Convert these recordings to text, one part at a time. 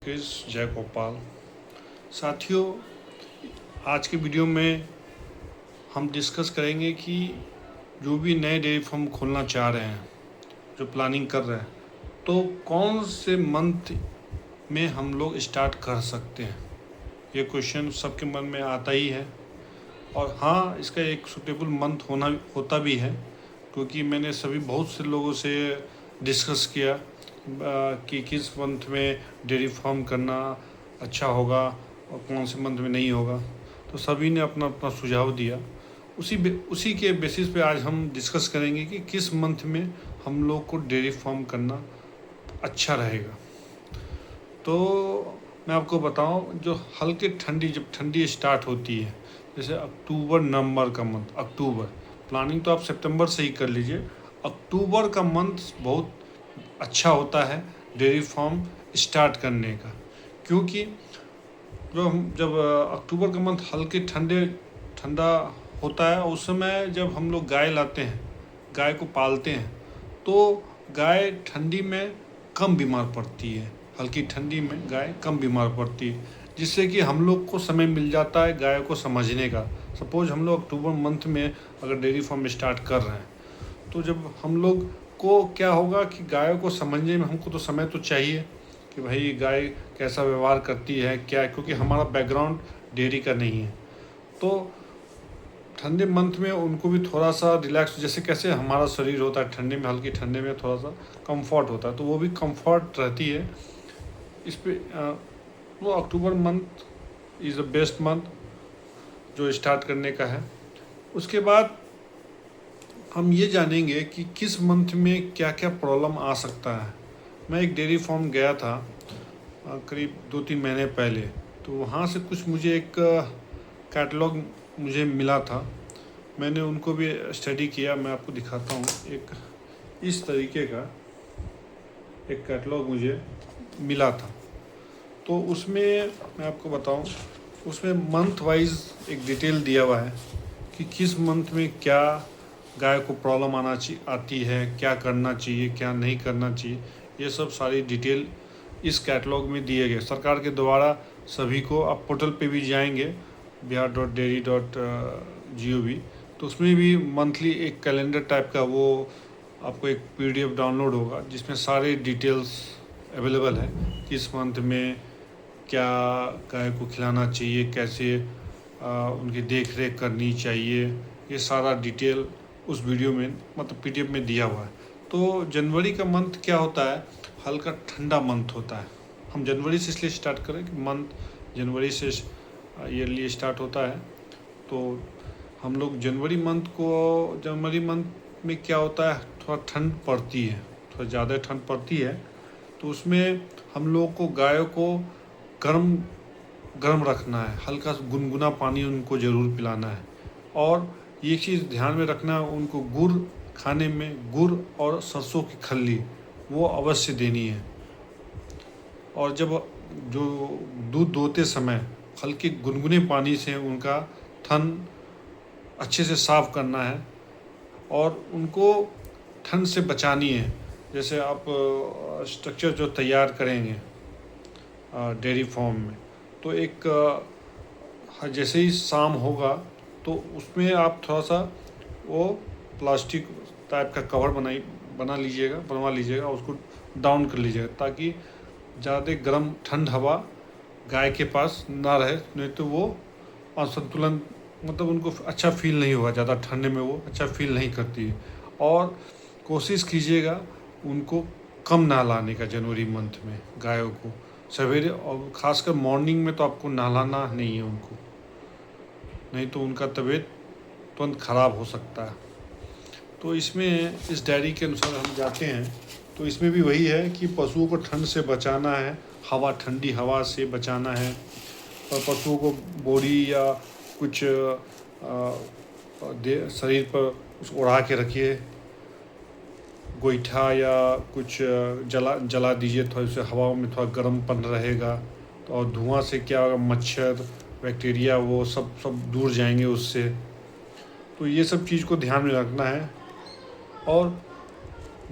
Chris जय गोपाल। साथियों, आज के वीडियो में हम डिस्कस करेंगे कि जो भी नए डेयरी फार्म खोलना चाह रहे हैं, जो प्लानिंग कर रहे हैं, तो कौन से मंथ में हम लोग स्टार्ट कर सकते हैं। ये क्वेश्चन सबके मन में आता ही है। और हाँ, इसका एक सूटेबल मंथ होता भी है, क्योंकि मैंने बहुत से लोगों से डिस्कस किया कि किस मंथ में डेयरी फार्म करना अच्छा होगा और कौन से मंथ में नहीं होगा। तो सभी ने अपना अपना सुझाव दिया। उसी के बेसिस पे आज हम डिस्कस करेंगे कि किस मंथ में हम लोग को डेयरी फार्म करना अच्छा रहेगा। तो मैं आपको बताऊं, जो हल्की ठंडी, जब ठंडी स्टार्ट होती है, जैसे अक्टूबर नवंबर का मंथ, अक्टूबर, प्लानिंग तो आप सितंबर से ही कर लीजिए। अक्टूबर का मंथ बहुत अच्छा होता है डेयरी फार्म स्टार्ट करने का, क्योंकि जब अक्टूबर का मंथ हल्के ठंडा होता है, उस समय जब हम लोग गाय लाते हैं, गाय को पालते हैं, तो गाय ठंडी में कम बीमार पड़ती है। हल्की ठंडी में गाय कम बीमार पड़ती है, जिससे कि हम लोग को समय मिल जाता है गाय को समझने का। सपोज हम लोग अक्टूबर मंथ में अगर डेयरी फार्म स्टार्ट कर रहे हैं, तो जब हम लोग को क्या होगा कि गायों को समझने में हमको तो समय तो चाहिए कि भाई गाय कैसा व्यवहार करती है, क्या, क्योंकि हमारा बैकग्राउंड डेयरी का नहीं है। तो ठंडे मंथ में उनको भी थोड़ा सा रिलैक्स, जैसे कैसे हमारा शरीर होता है ठंडे में, हल्की ठंडे में थोड़ा सा कंफर्ट होता है, तो वो भी कंफर्ट रहती है। इस पे वो October month is the best month जो स्टार्ट करने का है। उसके बाद हम ये जानेंगे कि किस मंथ में क्या क्या प्रॉब्लम आ सकता है। मैं एक डेयरी फार्म गया था करीब 2-3 महीने पहले, तो वहाँ से कुछ मुझे एक कैटलॉग मुझे मिला था। मैंने उनको भी स्टडी किया। मैं आपको दिखाता हूँ, एक इस तरीके का एक कैटलॉग मुझे मिला था। तो उसमें मैं आपको बताऊँ, उसमें मंथ वाइज एक डिटेल दिया हुआ है कि किस मंथ में क्या गाय को प्रॉब्लम आती है, क्या करना चाहिए, क्या नहीं करना चाहिए। ये सब सारी डिटेल इस कैटलॉग में दिए गए सरकार के द्वारा सभी को। आप पोर्टल पे भी जाएंगे, bihar.dairy.gov, तो उसमें भी मंथली एक कैलेंडर टाइप का वो आपको एक PDF डाउनलोड होगा, जिसमें सारे डिटेल्स अवेलेबल है। किस मंथ में क्या गाय को खिलाना चाहिए, कैसे उनकी देख रेख करनी चाहिए, ये सारा डिटेल उस वीडियो में, मतलब PDF में दिया हुआ है। तो जनवरी का मंथ क्या होता है, हल्का ठंडा मंथ होता है। हम जनवरी से इसलिए स्टार्ट करें कि मंथ जनवरी से ईयरली स्टार्ट होता है। तो हम लोग जनवरी मंथ में क्या होता है, थोड़ा ठंड पड़ती है, थोड़ा ज़्यादा ठंड पड़ती है। तो उसमें हम लोग को गायों को गर्म रखना है, हल्का सा गुनगुना पानी उनको ज़रूर पिलाना है। और ये चीज़ ध्यान में रखना है, उनको गुड़ खाने में, गुड़ और सरसों की खल्ली वो अवश्य देनी है। और जब जो दूध दोहते समय हल्के गुनगुने पानी से उनका थन अच्छे से साफ़ करना है और उनको ठंड से बचानी है। जैसे आप स्ट्रक्चर जो तैयार करेंगे डेयरी फार्म में, तो एक जैसे ही शाम होगा तो उसमें आप थोड़ा सा वो प्लास्टिक टाइप का कवर बनवा लीजिएगा, उसको डाउन कर लीजिएगा, ताकि ज़्यादा गर्म ठंड हवा गाय के पास ना रहे, नहीं तो वो असंतुलन, मतलब उनको अच्छा फील नहीं होगा, ज़्यादा ठंड में वो अच्छा फील नहीं करती है। और कोशिश कीजिएगा उनको कम नहलाने का जनवरी मंथ में गायों को, सवेरे और ख़ासकर मॉर्निंग में तो आपको नहलाना नहीं है उनको, नहीं तो उनका तबीयत तुरंत ख़राब हो सकता है। तो इसमें इस डायरी के अनुसार हम जाते हैं, तो इसमें भी वही है कि पशुओं को ठंड से बचाना है, ठंडी हवा से बचाना है। और पशुओं को बोरी या कुछ शरीर पर ओढ़ा के रखिए, गोईठा या कुछ जला दीजिए, थोड़ा से हवा में थोड़ा गर्मपन रहेगा। तो और धुआं से क्या होगा, मच्छर, बैक्टीरिया, वो सब दूर जाएंगे उससे। तो ये सब चीज़ को ध्यान में रखना है। और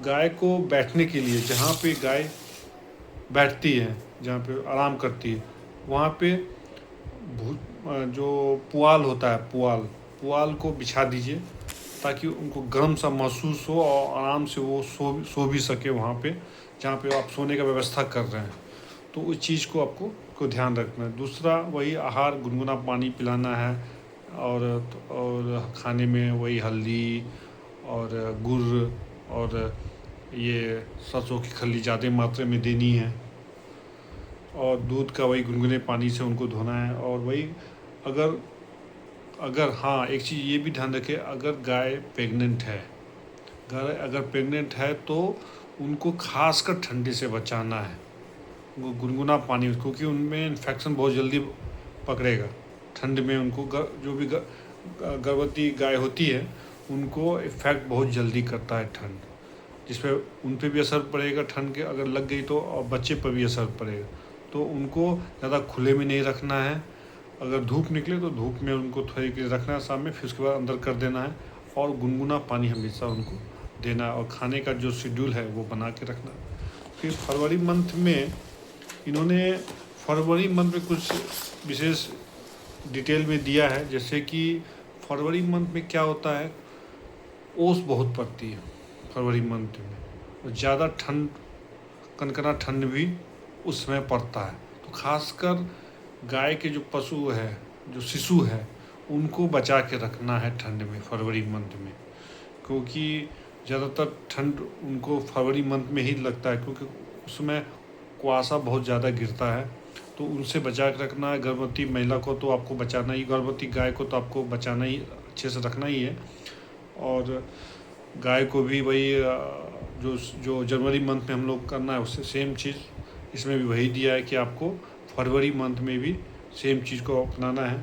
गाय को बैठने के लिए, जहाँ पे गाय बैठती है, जहाँ पे आराम करती है, वहाँ पे जो पुआल होता है, पुआल को बिछा दीजिए ताकि उनको गर्म सा महसूस हो और आराम से वो सो भी सके वहाँ पे जहाँ पे आप सोने का व्यवस्था कर रहे हैं। तो उस चीज़ को आपको ध्यान रखना है। दूसरा वही आहार, गुनगुना पानी पिलाना है, और खाने में वही हल्दी और गुड़ और ये सरसों की खल्ली ज़्यादा मात्रा में देनी है, और दूध का वही गुनगुने पानी से उनको धोना है। और वही अगर हाँ, एक चीज़ ये भी ध्यान रखें, अगर गाय प्रेग्नेंट है, अगर प्रेग्नेंट है तो उनको खासकर ठंडी से बचाना है, उनको गुनगुना पानी, क्योंकि उनमें इन्फेक्शन बहुत जल्दी पकड़ेगा ठंड में। उनको जो भी गर्भवती गाय होती है उनको इफ़ेक्ट बहुत जल्दी करता है ठंड, जिसपे उन पर भी असर पड़ेगा ठंड के, अगर लग गई तो, और बच्चे पर भी असर पड़ेगा। तो उनको ज़्यादा खुले में नहीं रखना है, अगर धूप निकले तो धूप में उनको थोड़ी देर रखना है शाम में, फिर उसके बाद अंदर कर देना है, और गुनगुना पानी हमेशा उनको देना है, और खाने का जो शेड्यूल है वो बना के रखना है। फिर फरवरी मंथ में इन्होंने कुछ विशेष डिटेल में दिया है, जैसे कि फरवरी मंथ में क्या होता है, ओस बहुत पड़ती है फरवरी मंथ में, और ज़्यादा ठंड, कनकना ठंड भी उस समय पड़ता है। तो खासकर गाय के जो पशु है, जो शिशु है, उनको बचा के रखना है ठंड में, फरवरी मंथ में, क्योंकि ज़्यादातर ठंड उनको फरवरी मंथ में ही लगता है, क्योंकि उसमें कुआसा बहुत ज़्यादा गिरता है। तो उनसे बचा के रखना है। गर्भवती महिला को तो आपको बचाना ही, गर्भवती गाय को तो आपको बचाना ही, अच्छे से रखना ही है। और गाय को भी वही जो जनवरी मंथ में हम लोग करना है, उससे सेम चीज़ इसमें भी वही दिया है कि आपको फरवरी मंथ में भी सेम चीज़ को अपनाना है।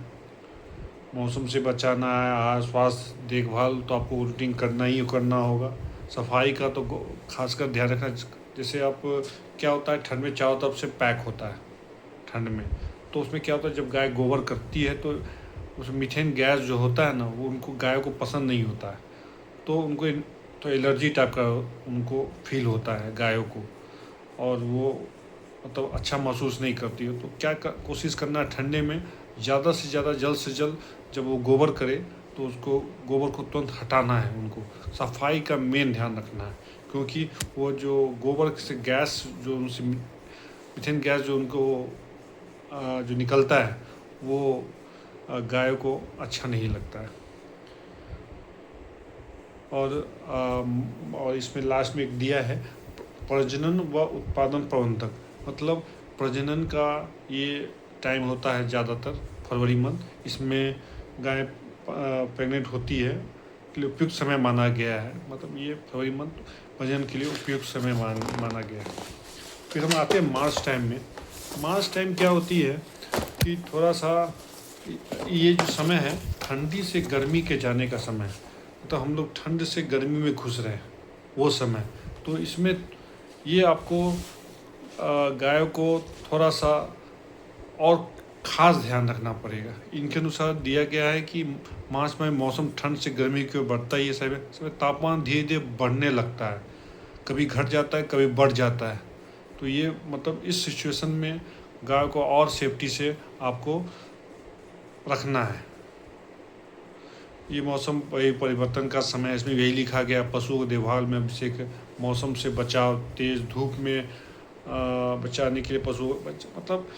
मौसम से बचाना है, आहार, स्वास्थ्य, देखभाल तो आपको रूटीन करना ही करना होगा। सफाई का तो खासकर ध्यान रखना। जैसे आप, क्या होता है, ठंड में चारों तरफ से पैक होता है ठंड में, तो उसमें क्या होता है, जब गाय गोबर करती है तो उस मीथेन गैस जो होता है ना, वो उनको, गायों को पसंद नहीं होता है, तो उनको तो एलर्जी टाइप का उनको फील होता है गायों को, और वो मतलब अच्छा महसूस नहीं करती है। तो क्या कोशिश करना है, ठंडे में ज़्यादा से ज़्यादा, जल्द से जल्द जब वो गोबर करे तो उसको, गोबर को तुरंत हटाना है। उनको सफाई का मेन ध्यान रखना है, क्योंकि वो जो गोबर से गैस, जो उनसे मीथेन गैस जो उनको जो निकलता है, वो गायों को अच्छा नहीं लगता है। और इसमें लास्ट में एक दिया है, प्रजनन व उत्पादन प्रबंधक, मतलब प्रजनन का ये टाइम होता है ज़्यादातर फरवरी मंथ। इसमें गाय प्रेग्नेंट होती है के लिए उपयुक्त समय माना गया है, मतलब ये फरवरी मंथ प्रजनन के लिए उपयुक्त समय माना गया है। फिर हम आते हैं मार्च टाइम में। मार्च टाइम क्या होती है कि थोड़ा सा ये जो समय है, ठंडी से गर्मी के जाने का समय है, तो हम लोग ठंड से गर्मी में घुस रहे हैं, वो समय। तो इसमें ये आपको गायों को थोड़ा सा और ख़ास ध्यान रखना पड़ेगा। इनके अनुसार दिया गया है कि मार्च में मौसम ठंड से गर्मी की ओर बढ़ता ही है, समय तापमान धीरे धीरे बढ़ने लगता है, कभी घट जाता है, कभी बढ़ जाता है। तो ये मतलब इस सिचुएशन में गाय को और सेफ्टी से आपको रखना है। ये मौसम परिवर्तन का समय, इसमें यही लिखा गया, पशुओं को देखभाल में अभिषेक, मौसम से बचाव, तेज़ धूप में बचाने के लिए पशु, मतलब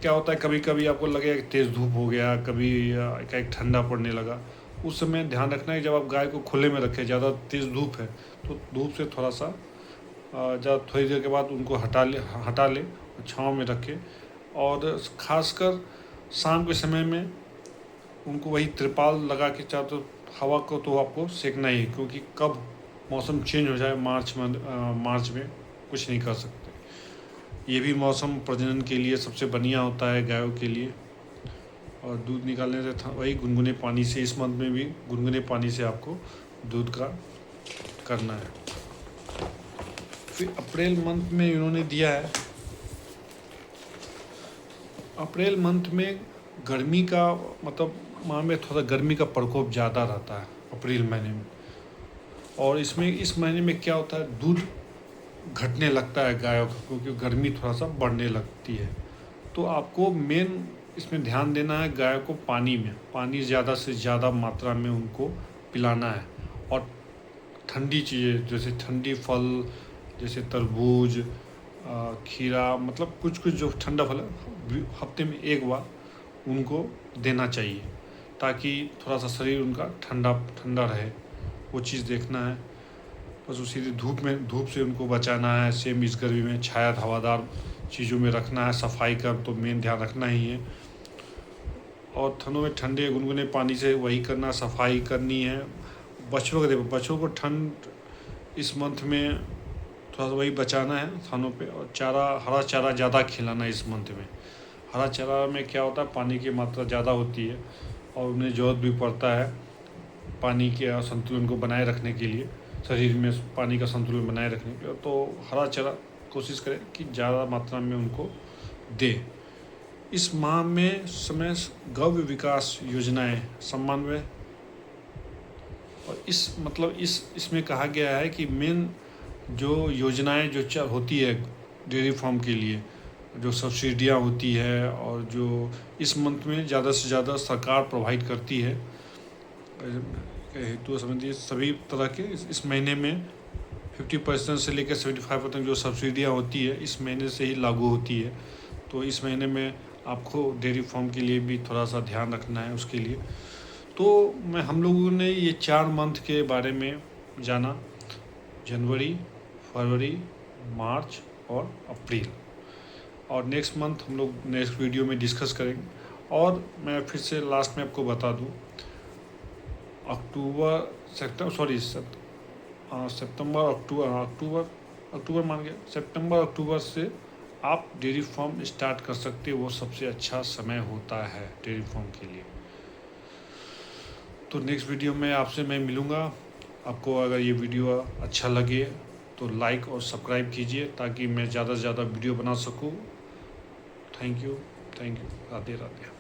क्या होता है, कभी कभी आपको लगेगा कि तेज़ धूप हो गया, कभी एक ठंडा पड़ने लगा, उस समय ध्यान रखना है जब आप गाय को खुले में रखें, ज़्यादा तेज़ धूप है तो धूप से थोड़ा सा ज़्यादा, थोड़ी देर के बाद उनको हटा ले और छाँव में रखें। और ख़ासकर शाम के समय में उनको वही त्रिपाल लगा के चारों हवा को तो आपको सेकना ही है, क्योंकि कब मौसम चेंज हो जाए मार्च में कुछ नहीं कर सकते। ये भी मौसम प्रजनन के लिए सबसे बढ़िया होता है गायों के लिए। और दूध निकालने से वही गुनगुने पानी से, इस मंथ में भी गुनगुने पानी से आपको दूध का करना है। फिर अप्रैल मंथ में इन्होंने दिया है, अप्रैल मंथ में गर्मी का, मतलब माह में थोड़ा गर्मी का प्रकोप ज़्यादा रहता है अप्रैल महीने में। और इसमें, इस महीने में क्या होता है, दूध घटने लगता है गायों का, क्योंकि गर्मी थोड़ा सा बढ़ने लगती है। तो आपको मेन इसमें ध्यान देना है गायों को पानी ज़्यादा से ज़्यादा मात्रा में उनको पिलाना है। और ठंडी चीज़ें जैसे ठंडी फल, जैसे तरबूज, खीरा, मतलब कुछ कुछ जो ठंडा फल है हफ्ते में एक बार उनको देना चाहिए, ताकि थोड़ा सा शरीर उनका ठंडा ठंडा रहे। वो चीज़ देखना है। बस उसी धूप से उनको बचाना है। सेम इस गर्मी में छाया हवादार चीज़ों में रखना है। सफाई का तो मेन ध्यान रखना ही है। और ठंडों में ठंडे गुनगुने पानी से वही करना, सफाई करनी है। बच्चों को ठंड इस मंथ में थोड़ा सा वही बचाना है थानों पे। और हरा चारा ज़्यादा खिलाना है इस मंथ में। हरा चारा में क्या होता है, पानी की मात्रा ज़्यादा होती है और उन्हें ज़रूरत भी पड़ता है पानी के संतुलन को बनाए रखने के लिए, शरीर में पानी का संतुलन बनाए रखने के लिए। तो हरा चारा कोशिश करें कि ज़्यादा मात्रा में उनको दे। इस माह में समय गौ विकास योजनाएं समन्वय, और इसमें कहा गया है कि मेन जो योजनाएं जो होती है डेयरी फार्म के लिए, जो सब्सिडियां होती है और जो इस मंथ में ज़्यादा से ज़्यादा सरकार प्रोवाइड करती है हेतु संबंधी सभी तरह के, इस महीने में 50% से लेकर 75% जो सब्सिडियां होती है इस महीने से ही लागू होती है। तो इस महीने में आपको डेयरी फार्म के लिए भी थोड़ा सा ध्यान रखना है उसके लिए। तो हम लोगों ने ये 4 मंथ के बारे में जाना, जनवरी, फरवरी, मार्च और अप्रैल। और नेक्स्ट मंथ हम लोग नेक्स्ट वीडियो में डिस्कस करेंगे। और मैं फिर से लास्ट में आपको बता दूं, सितंबर अक्टूबर से आप डेयरी फार्म स्टार्ट कर सकते हो। वो सबसे अच्छा समय होता है डेयरी फार्म के लिए। तो नेक्स्ट वीडियो में आपसे मैं मिलूँगा। आपको अगर ये वीडियो अच्छा लगे तो लाइक और सब्सक्राइब कीजिए, ताकि मैं ज़्यादा से ज़्यादा वीडियो बना सकूँ। Thank you. राधे राधे।